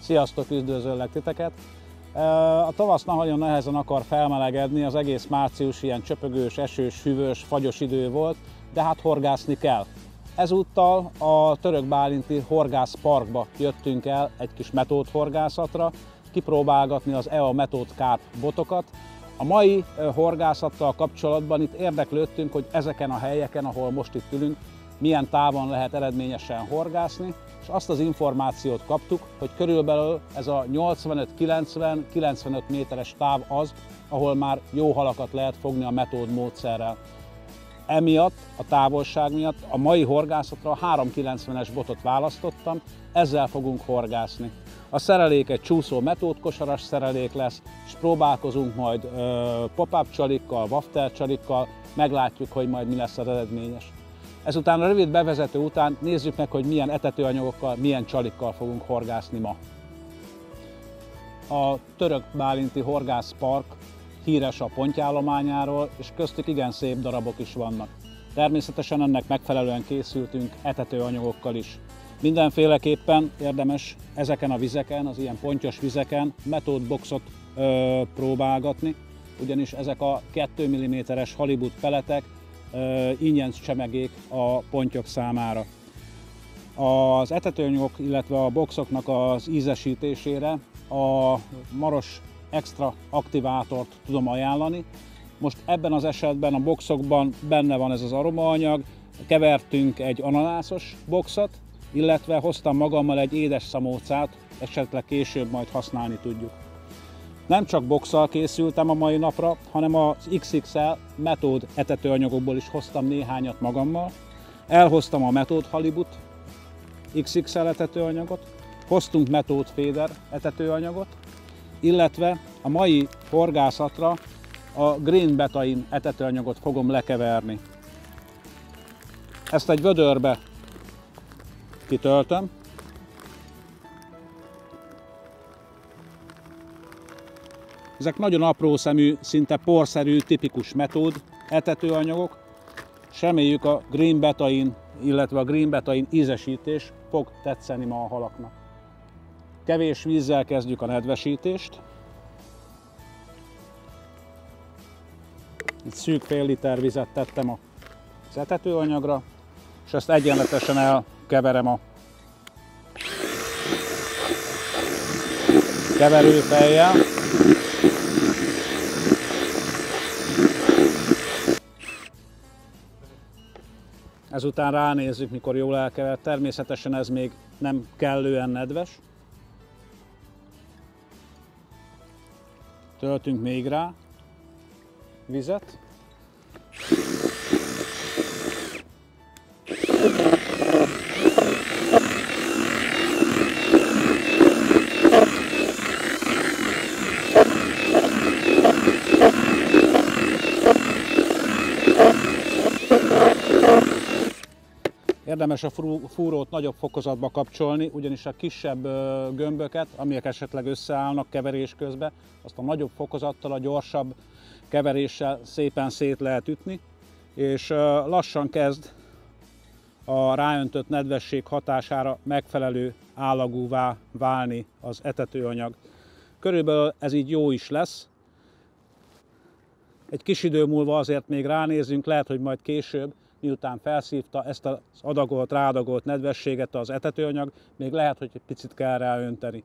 Sziasztok, üdvözöllek titeket! A tavasz nagyon nehezen akar felmelegedni, az egész március ilyen csöpögős, esős, hűvös, fagyos idő volt, de hát horgászni kell. Ezúttal a Török Bálinti Horgászparkba jöttünk el egy kis metódhorgászatra, kipróbálgatni az EA Method Carp botokat. A mai horgászattal kapcsolatban itt érdeklődtünk, hogy ezeken a helyeken, ahol most itt ülünk, milyen távon lehet eredményesen horgászni, és azt az információt kaptuk, hogy körülbelül ez a 85-90-95 méteres táv az, ahol már jó halakat lehet fogni a metód módszerrel. Emiatt, a távolság miatt a mai horgászatra a 390-es botot választottam, ezzel fogunk horgászni. A szerelék egy csúszó metódkosaras szerelék lesz, és próbálkozunk majd pop-up csalikkal, wafter csalikkal, meglátjuk, hogy majd mi lesz az eredményes. Ezután a rövid bevezető után nézzük meg, hogy milyen etetőanyagokkal, milyen csalikkal fogunk horgászni ma. A Török Bálinti Horgászpark híres a pontjállományáról, és köztük igen szép darabok is vannak. Természetesen ennek megfelelően készültünk etetőanyagokkal is. Mindenféleképpen érdemes ezeken a vizeken, az ilyen pontyos vizeken metódboxot próbálgatni, ugyanis ezek a 2 mm-es halibut peletek ingyenc csemegék a pontyok számára. Az etetőanyagok, illetve a boxoknak az ízesítésére a Maros Extra aktivátort tudom ajánlani. Most ebben az esetben a boxokban benne van ez az aromaanyag, kevertünk egy ananászos boxot, illetve hoztam magammal egy édes szamócát, esetleg később majd használni tudjuk. Nem csak boxsal készültem a mai napra, hanem az XXL metód etetőanyagokból is hoztam néhányat magammal. Elhoztam a metód halibut XXL etetőanyagot, hoztunk metód féder etetőanyagot, illetve a mai horgászatra a Green Betaine etetőanyagot fogom lekeverni. Ezt egy vödörbe kitöltöm. Ezek nagyon apró szemű, szinte porszerű, tipikus metód etetőanyagok, és reméljük a Green Betaine, illetve a Green Betaine ízesítés fog tetszeni ma a halaknak. Kevés vízzel kezdjük a nedvesítést. Itt szűk fél liter vizet tettem az etetőanyagra, és ezt egyenletesen elkeverem a keverőfejjel. Ezután ránézzük, mikor jól elkevert. Természetesen ez még nem kellően nedves. Töltünk még rá vizet. Érdemes a fúrót nagyobb fokozatba kapcsolni, ugyanis a kisebb gömböket, amelyek esetleg összeállnak keverés közben, azt a nagyobb fokozattal, a gyorsabb keveréssel szépen szét lehet ütni, és lassan kezd a ráöntött nedvesség hatására megfelelő állagúvá válni az etetőanyag. Körülbelül ez így jó is lesz. Egy kis idő múlva azért még ránézzünk, lehet, hogy majd később, miután felszívta ezt az ráadagolt nedvességet az etetőanyag, még lehet, hogy egy picit kell ráönteni.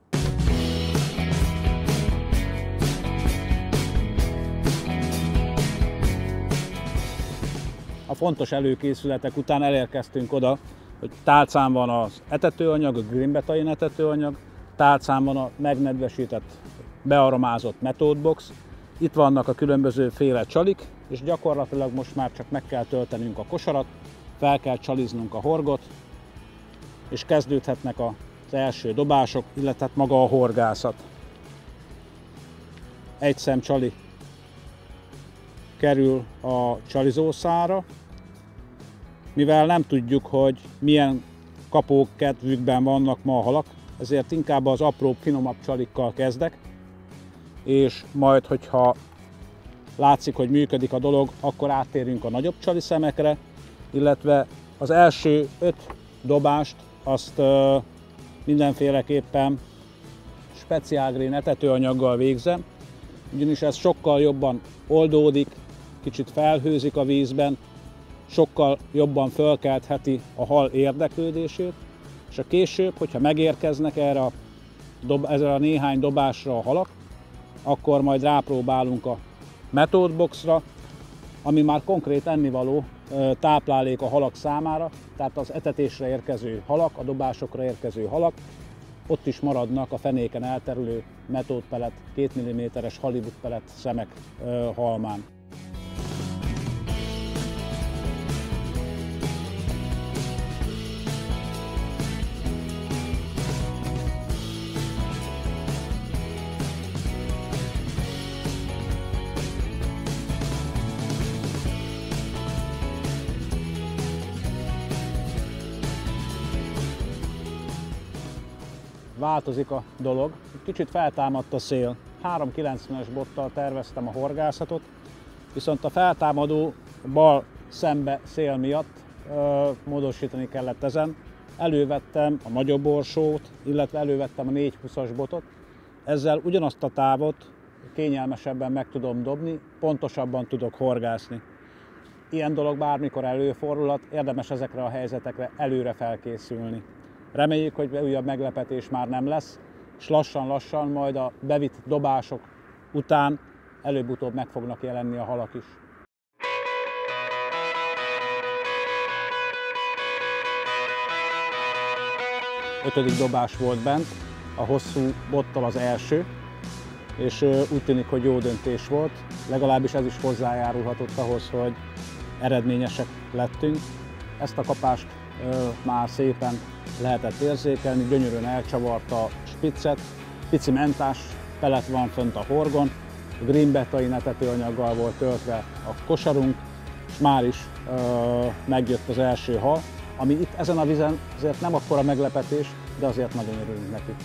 A fontos előkészületek után elérkeztünk oda, hogy tálcán van az etetőanyag, a Green Betaine etetőanyag, tálcán van a megnedvesített, bearomázott metódbox, itt vannak a különböző féle csalik, és gyakorlatilag most már csak meg kell töltenünk a kosarat, fel kell csaliznunk a horgot, és kezdődhetnek az első dobások, illetve maga a horgászat. Egy szem csali kerül a csalizószára, mivel nem tudjuk, hogy milyen kapók kedvükben vannak ma a halak, ezért inkább az apró, finomabb csalikkal kezdek, és majd, hogyha látszik, hogy működik a dolog, akkor áttérünk a nagyobb csali szemekre, illetve az első 5 dobást azt mindenféleképpen Special Green etetőanyaggal végzem, ugyanis ez sokkal jobban oldódik, kicsit felhőzik a vízben, sokkal jobban fölkeltheti a hal érdeklődését, és a később, hogyha megérkeznek erre a néhány dobásra a halak, akkor majd rápróbálunk a Method Boxra, ami már konkrét ennivaló táplálék a halak számára, tehát az etetésre érkező halak, a dobásokra érkező halak, ott is maradnak a fenéken elterülő Method Pellet, 2 mm-es Hollywood Pellet szemek halmán. Változik a dolog, kicsit feltámadt a szél. 3,90-es bottal terveztem a horgászatot, viszont a feltámadó bal szembe szél miatt módosítani kellett ezen. Elővettem a nagyobb borsót, illetve elővettem a 4,20-as botot. Ezzel ugyanazt a távot kényelmesebben meg tudom dobni, pontosabban tudok horgászni. Ilyen dolog bármikor előfordulhat, érdemes ezekre a helyzetekre előre felkészülni. Reméljük, hogy újabb meglepetés már nem lesz, és lassan-lassan majd a bevitt dobások után előbb-utóbb meg fognak jelenni a halak is. 5. dobás volt bent, a hosszú bottal az első, és úgy tűnik, hogy jó döntés volt. Legalábbis ez is hozzájárulhatott ahhoz, hogy eredményesek lettünk. Ezt a kapást már szépen lehetett érzékelni, gyönyörűen elcsavarta a spiccet, pici mentás pellet van fönt a horgon, a Green Betaine etetőanyaggal volt töltve a kosarunk, és már is megjött az első hal, ami itt ezen a vízen azért nem akkora meglepetés, de azért nagyon örülünk neki.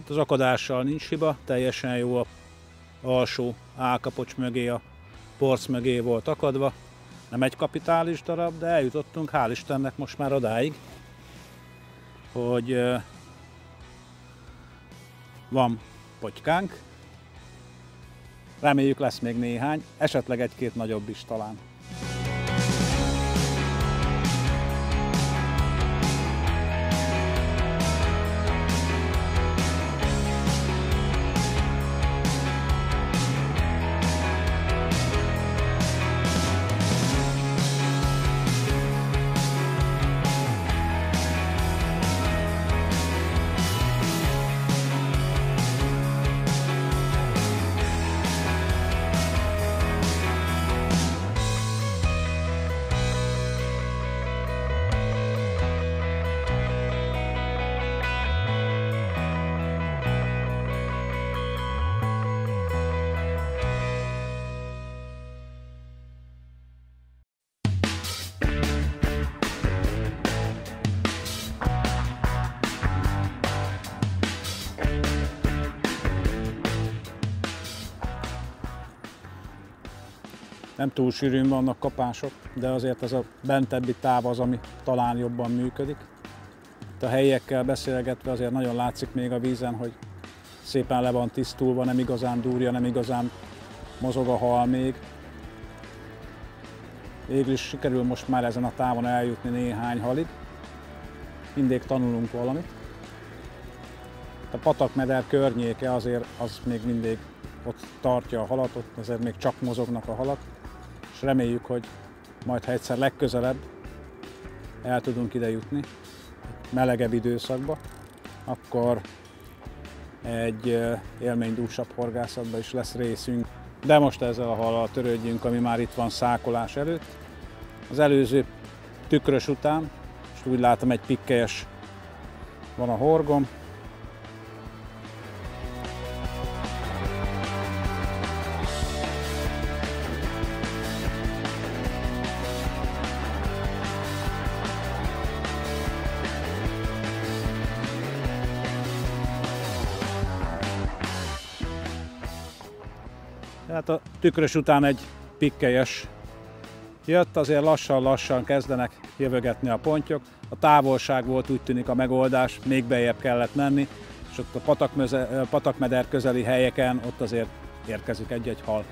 Az akadással nincs hiba, teljesen jó, a alsó állkapocs mögé, a porc mögé volt akadva. Nem egy kapitális darab, de eljutottunk, hál' Istennek most már odáig, hogy van potykánk. Reméljük lesz még néhány, esetleg egy-két nagyobb is talán. Nem túl sűrűn vannak kapások, de azért ez a bentebbi táv az, ami talán jobban működik. Itt a helyiekkel beszélgetve azért nagyon látszik még a vízen, hogy szépen le van tisztulva, nem igazán durja, nem igazán mozog a hal még. Végül is sikerül most már ezen a távon eljutni néhány halig. Mindig tanulunk valamit. A patakmeder környéke azért az még mindig ott tartja a halat, ott azért még csak mozognak a halak, és reméljük, hogy majd ha egyszer legközelebb el tudunk ide jutni, melegebb időszakba, akkor egy élménydúsabb horgászatban is lesz részünk. De most ezzel a hallal törődjünk, ami már itt van szákolás előtt. Az előző tükrös után, és úgy látom, egy pikkelyes van a horgom. Tehát a tükrös után egy pikkelyes jött, azért lassan-lassan kezdenek jövögetni a pontyok. A távolság volt, úgy tűnik, a megoldás, még beljebb kellett menni, és ott a patakmeder közeli helyeken ott azért érkezik egy-egy hal.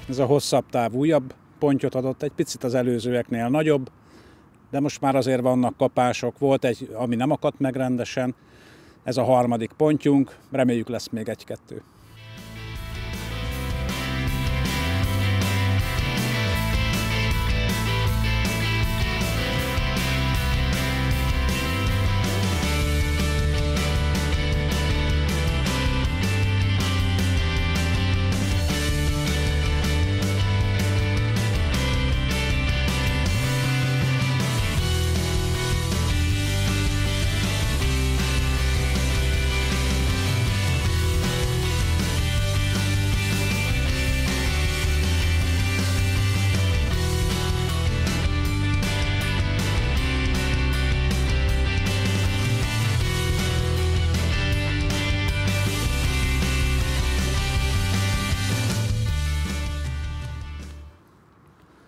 Ez a hosszabb táv újabb pontyot adott, egy picit az előzőeknél nagyobb, de most már azért vannak kapások. Volt egy, ami nem akadt meg rendesen, ez a harmadik pontyunk, reméljük lesz még egy-kettő.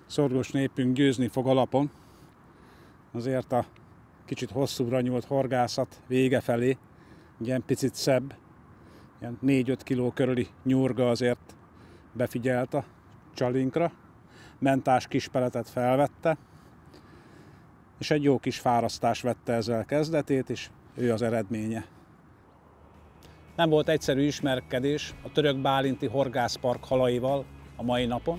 Szorgos népünk győzni fog alapon, azért a kicsit hosszúra nyúlt horgászat vége felé, ilyen picit szebb, ilyen 4-5 kiló körüli nyurga azért befigyelt a csalinkra, mentás kispeletet felvette, és egy jó kis fárasztás vette ezzel kezdetét, és ő az eredménye. Nem volt egyszerű ismerkedés a Török Bálinti Horgászpark halaival a mai napon.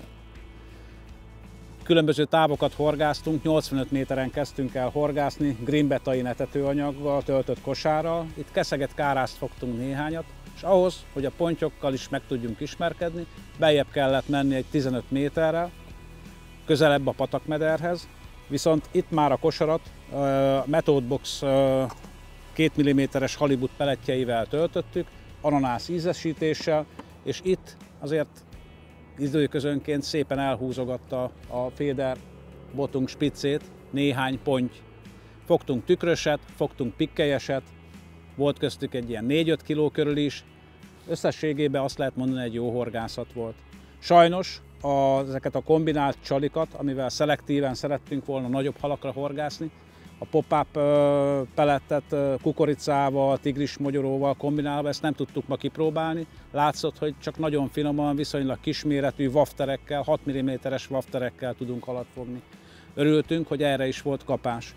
Különböző távokat horgáztunk, 85 méteren kezdtünk el horgászni, greenbetain etetőanyaggal, töltött kosárral. Itt keszeget, kárászt fogtunk néhányat, és ahhoz, hogy a pontyokkal is meg tudjunk ismerkedni, beljebb kellett menni egy 15 méterrel, közelebb a patakmederhez, viszont itt már a kosarat Method Box 2 mm-es halibut pelettjeivel töltöttük, ananász ízesítéssel, és itt azért időközönként szépen elhúzogatta a féder botunk spiccét néhány ponty. Fogtunk tükröset, fogtunk pikkelyeset, volt köztük egy ilyen 4-5 kiló körül is. Összességében azt lehet mondani, egy jó horgászat volt. Sajnos ezeket a kombinált csalikat, amivel szelektíven szerettünk volna nagyobb halakra horgászni, a pop-up pelettet kukoricával, tigrismogyoróval kombinálva, ezt nem tudtuk ma kipróbálni. Látszott, hogy csak nagyon finoman, viszonylag kisméretű wafterekkel, 6 mm-es wafterekkel tudunk halat fogni. Örültünk, hogy erre is volt kapás.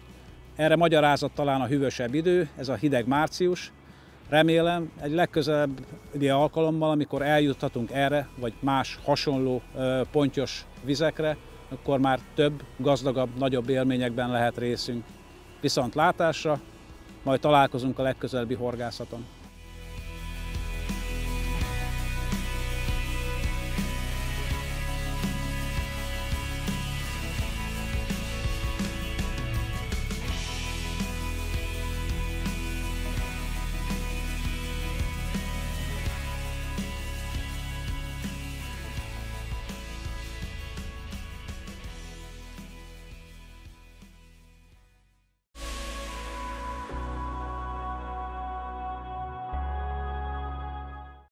Erre magyarázat talán a hűvösebb idő, ez a hideg március. Remélem egy legközelebbi alkalommal, amikor eljuthatunk erre, vagy más hasonló pontyos vizekre, akkor már több, gazdagabb, nagyobb élményekben lehet részünk. Viszontlátásra, majd találkozunk a legközelebbi horgászaton.